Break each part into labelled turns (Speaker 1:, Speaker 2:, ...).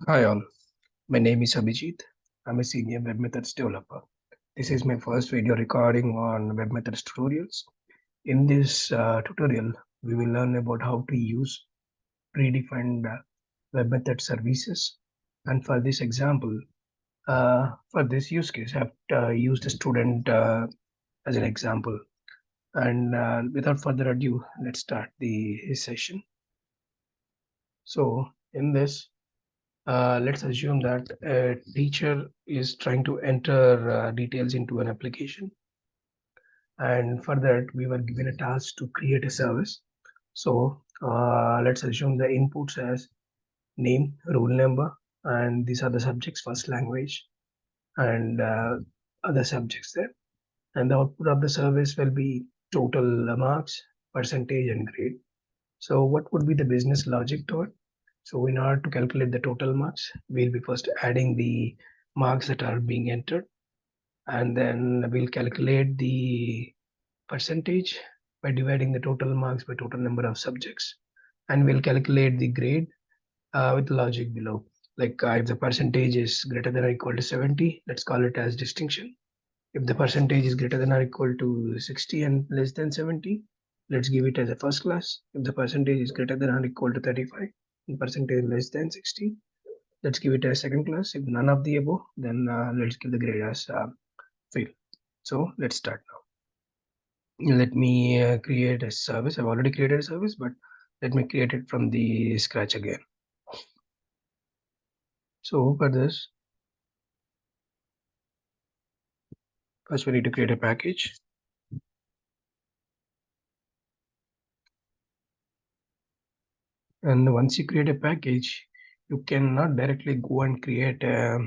Speaker 1: Hi all, my name is Abhijit. I'm a senior webMethods developer. This is my first video recording on webMethods tutorials. In this tutorial, we will learn about how to use predefined webMethod services. And for this example, for this use case, I have used a student as an example. And without further ado, let's start the session. So in this, let's assume that a teacher is trying to enter details into an application. And for that, we were given a task to create a service. So let's assume the inputs as name, roll number, and these are the subjects, first language, and other subjects there. And the output of the service will be total marks, percentage, and grade. So what would be the business logic to it? So in order to calculate the total marks, we'll be first adding the marks that are being entered, and then we'll calculate the percentage by dividing the total marks by total number of subjects, and we'll calculate the grade with logic below. Like if the percentage is greater than or equal to 70, let's call it as distinction. If the percentage is greater than or equal to 60 and less than 70, let's give it as a first class. If the percentage is greater than or equal to 35 and percentage less than 60, let's give it as second class. If none of the above, then let's give the grade as fail. So let's start now. Let me create a service. I've already created a service, but let me create it from the scratch again. So for this, first we need to create a package. And once you create a package, you cannot directly go and create a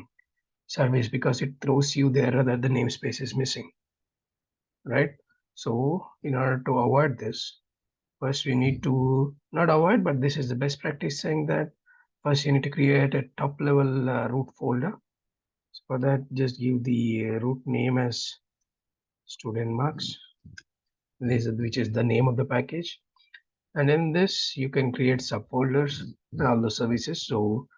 Speaker 1: service because it throws you the error that the namespace is missing, right? So in order to avoid this, first we need to not avoid, but this is the best practice saying that first you need to create a top level root folder. So for that, just give the root name as student marks, which is the name of the package. And in this, you can create subfolders and all the services. So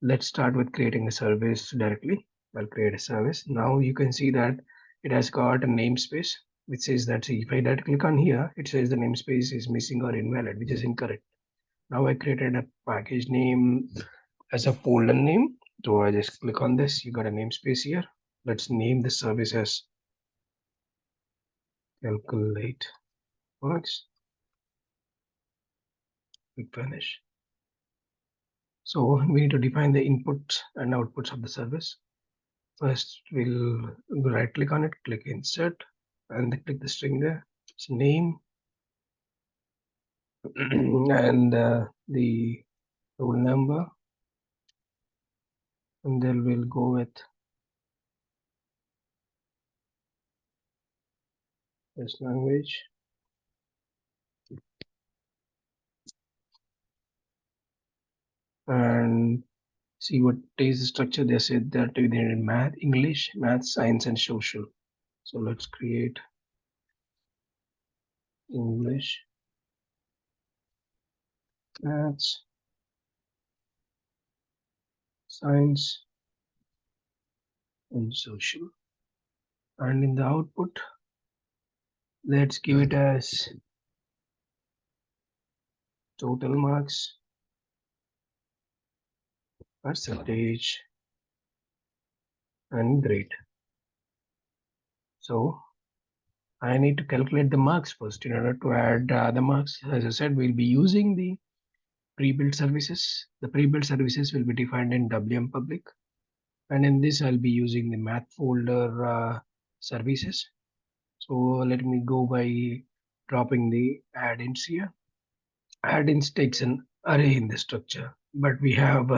Speaker 1: let's start with creating a service directly. I'll create a service. Now you can see that it has got a namespace, which says that if I directly click on here, it says the namespace is missing or invalid, which is incorrect. Now I created a package name as a folder name. So I just click on this. You got a namespace here. Let's name the service as calculate marks. Click finish. So we need to define the inputs and outputs of the service. First, we'll right click on it, click insert, and then click the string there. It's name and the roll number, and then we'll go with this language. And see what is the structure. They said that we needed math, English, math, science, and social. So let's create English, maths, science, and social. And in the output, let's give it as total marks, percentage, and grade. So I need to calculate the marks first in order to add the marks. As I said, we'll be using the pre-built services. The pre-built services will be defined in WM public. And in this, I'll be using the math folder services. So let me go by dropping the add-ins here. Add-ins takes an array in the structure, but we have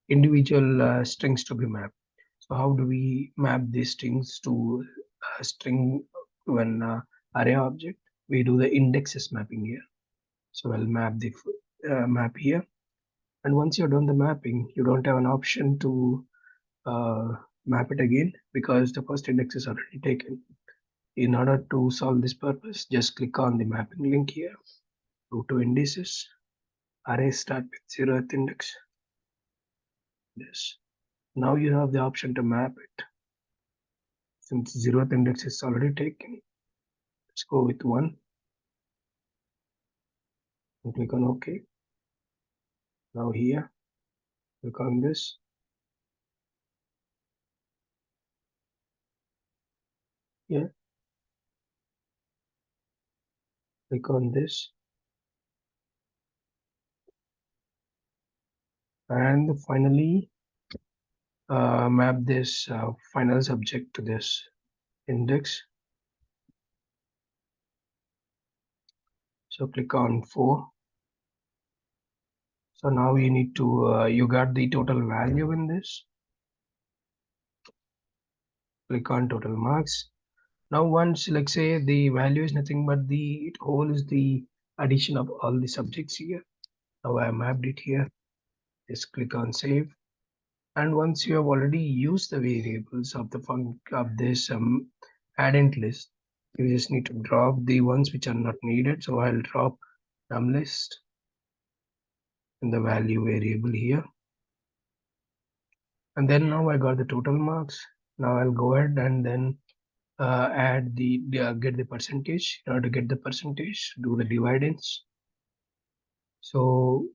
Speaker 1: individual strings to be mapped. So how do we map these strings to a string to an array object? We do the indexes mapping here. So I'll map the map here. And once you're done the mapping, you don't have an option to map it again because the first index is already taken. In order to solve this purpose, just click on the mapping link here, go to indices, array start with 0th index, this. Now you have the option to map it. Since 0th index is already taken, let's go with 1 and click on OK. Now here, click on this. Here, click on this. And finally, map this final subject to this index. So click on 4. So now you need to, you got the total value in this. Click on total marks. Now once, like say the value is nothing but it holds the addition of all the subjects here. Now I mapped it here. Just click on save. And once you have already used the variables of this addend list, you just need to drop the ones which are not needed. So I'll drop num list in the value variable here. And then now I got the total marks. Now I'll go ahead and then add get the percentage. In order to get the percentage, do the dividends. So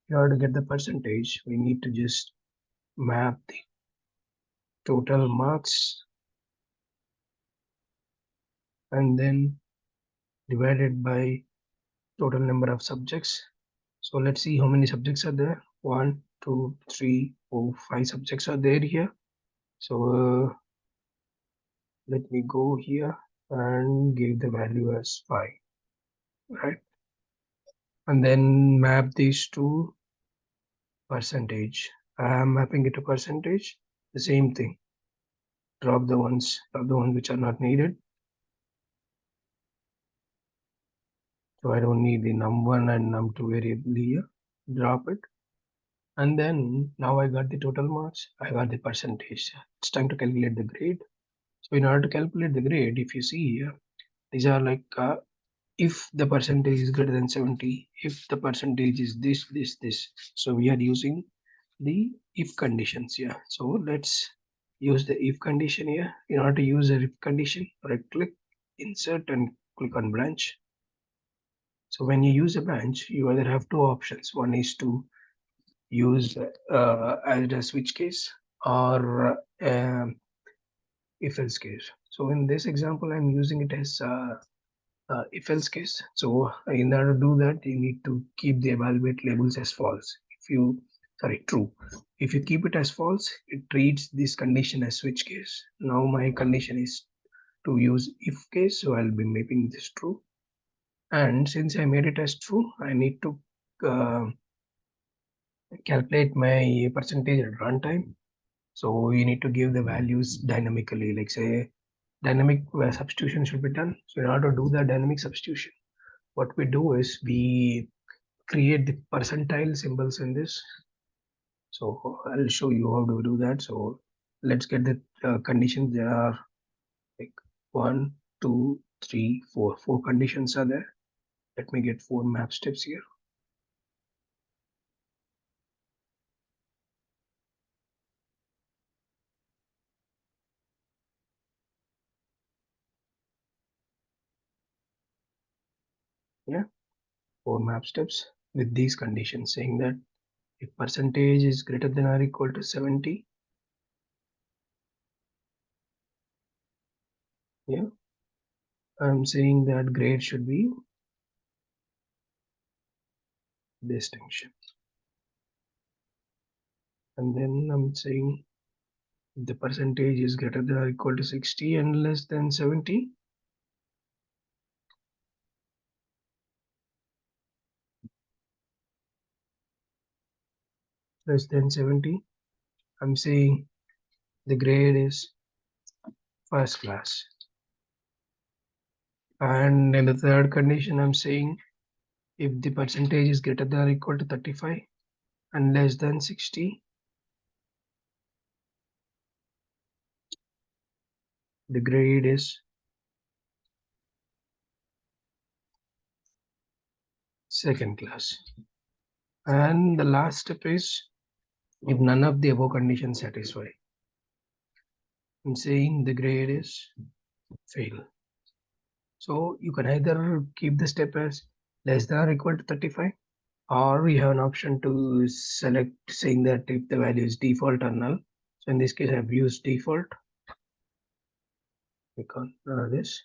Speaker 1: in order to get the percentage, we need to just map the total marks and then divided by total number of subjects. So let's see how many subjects are there. 1, 2, 3, 4, 5 subjects are there here. So let me go here and give the value as 5, right? And then map these to percentage. I am mapping it to percentage. The same thing. Drop the ones which are not needed. So I don't need the num1 and num2 variable here. Drop it. And then now I got the total marks. I got the percentage. It's time to calculate the grade. So in order to calculate the grade, if you see here, these are like if the percentage is greater than 70, if the percentage is this. So we are using the if conditions here. So let's use the if condition here. In order to use the if condition, right click, insert and click on branch. So when you use a branch, you either have two options. One is to use as a switch case or if else case. So in this example, I'm using it as if else case. So in order to do that, you need to keep the evaluate labels as false. If you, sorry, true. If you keep it as false, it treats this condition as switch case. Now my condition is to use if case, so I'll be making this true. And since I made it as true, I need to calculate my percentage at runtime. So you need to give the values dynamically, like say dynamic substitution should be done. So in order to do that dynamic substitution, what we do is we create the percentile symbols in this. So I'll show you how to do that. So let's get the conditions. There are like 1, 2, 3, 4. 4 conditions are there. Let me get 4 map steps here. Yeah, 4 map steps with these conditions saying that if percentage is greater than or equal to 70, yeah, I'm saying that grade should be distinction. And then I'm saying the percentage is greater than or equal to 60 and less than 70, less than 70, I'm saying the grade is first class. And in the third condition, I'm saying if the percentage is greater than or equal to 35 and less than 60, the grade is second class. And the last step is if none of the above conditions satisfy, I'm saying the grade is fail. So you can either keep the step as less than or equal to 35, or we have an option to select saying that if the value is default or null. So in this case, I've used default. Click on this.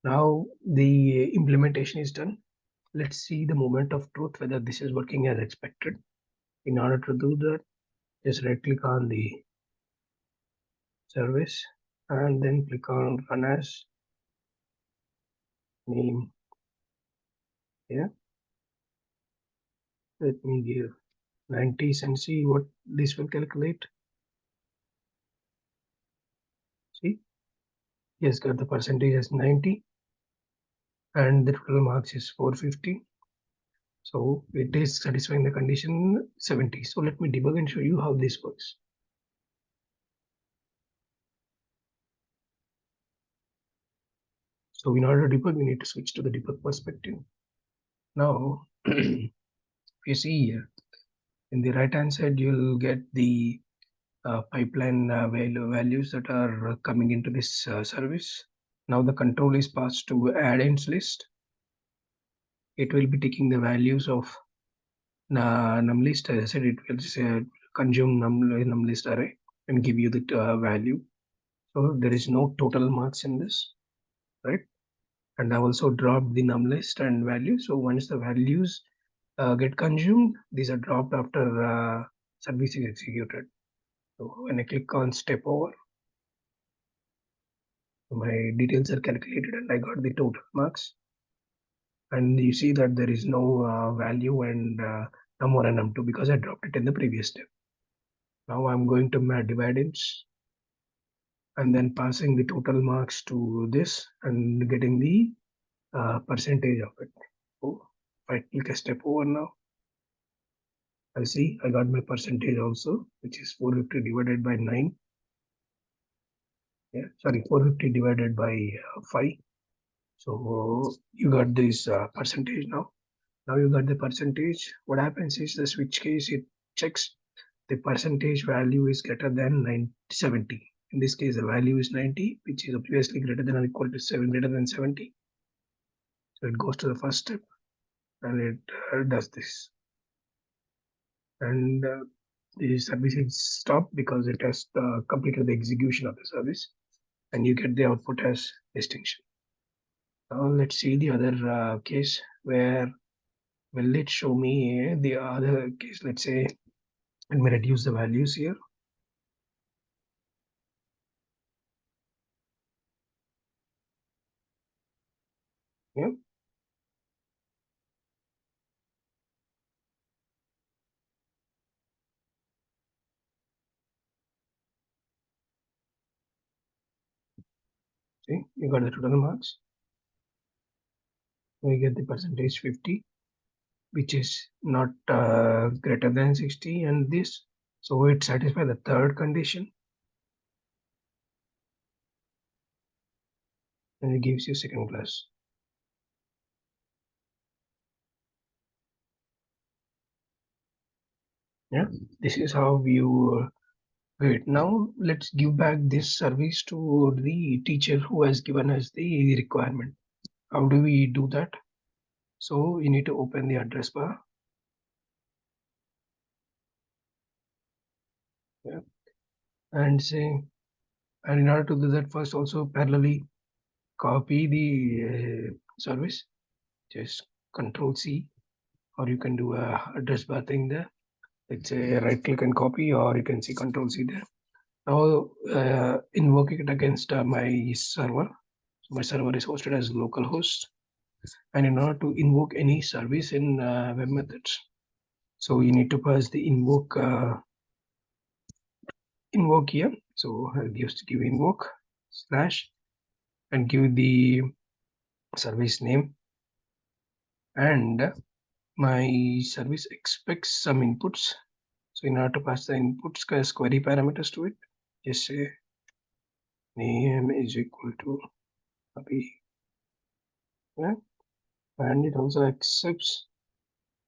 Speaker 1: Now the implementation is done. Let's see the moment of truth, whether this is working as expected. In order to do that, just right click on the service and then click on run as name here. Let me give 90s and see what this will calculate. See, yes, got the percentage as 90 and the total marks is 450. So it is satisfying the condition 70. So let me debug and show you how this works. So in order to debug, we need to switch to the debug perspective. Now, if you see here, in the right hand side, you'll get the pipeline values that are coming into this service. Now the control is passed to add-ins list. It will be taking the values of num list. As I said, it will say consume num list array and give you the value. So there is no total marks in this, right? And I also dropped the num list and value. So once the values get consumed, these are dropped after service is executed. So when I click on step over, my details are calculated and I got the total marks. And you see that there is no value and num1 and num2 because I dropped it in the previous step. Now I'm going to divide it and then passing the total marks to this and getting the percentage of it. So if I click a step over now, I'll see I got my percentage also, which is 450 divided by 9. Yeah, sorry, 450 divided by 5. So you got this percentage now. Now you got the percentage. What happens is the switch case, it checks the percentage value is greater than 70. In this case, the value is 90, which is obviously greater than or equal to 7, greater than 70. So it goes to the first step and it does this. And the service is stopped because it has completed the execution of the service, and you get the output as distinction. Now let's see the other case where will it show me the other case. Let's say let me reduce the values here. Yeah. See, you got the total marks. We get the percentage 50, which is not greater than 60, and this. So it satisfies the third condition, and it gives you second class. Yeah, this is how you great. Now let's give back this service to the teacher who has given us the requirement. How do we do that? So you need to open the address bar. Yeah, and say, and in order to do that, first also parallelly copy the service. Just Control C, or you can do a address bar thing there. Let's say right click and copy, or you can see Control C there. Now invoke it against my server. So my server is hosted as localhost. And in order to invoke any service in webMethods, so you need to pass the invoke here. So I'll just give invoke slash and give the service name, and my service expects some inputs. So in order to pass the inputs as query parameters to it, just say name is equal to copy, yeah? And it also accepts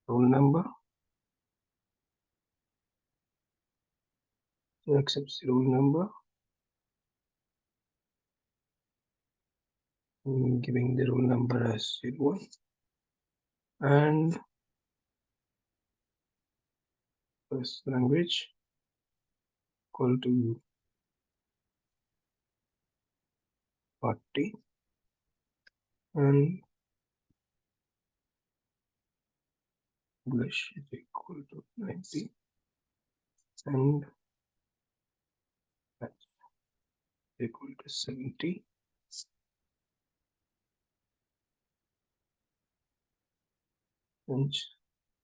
Speaker 1: roll number accepts the rule number, giving the rule number as 01, and first language equal to 40, and English is equal to 90, and math equal to 70. French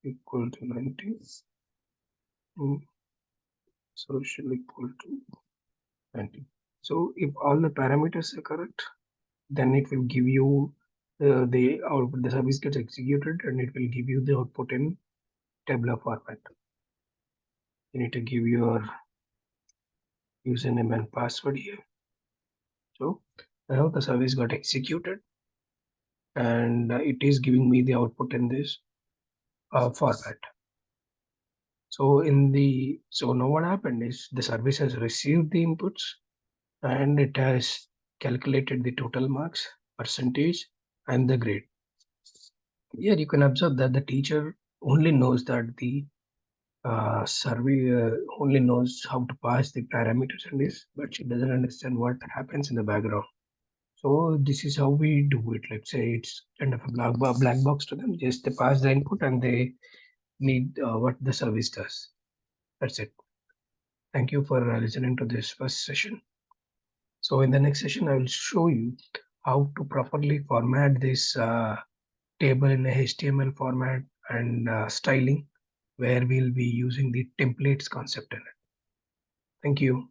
Speaker 1: equal to 90, and social equal to 90. So if all the parameters are correct, then it will give you the output. The service gets executed and it will give you the output in tabular format. You need to give your username and password here. So now the service got executed, and it is giving me the output in this format. So now what happened is the service has received the inputs, and it has calculated the total marks, percentage, and the grade. Here you can observe that the teacher only knows that the survey only knows how to pass the parameters in this, but she doesn't understand what happens in the background. So this is how we do it. Let's say it's kind of a black box to them. Just they pass the input and they need what the service does. That's it. Thank you for listening to this first session. So in the next session, I will show you how to properly format this table in a HTML format and styling, where we'll be using the templates concept in it. Thank you.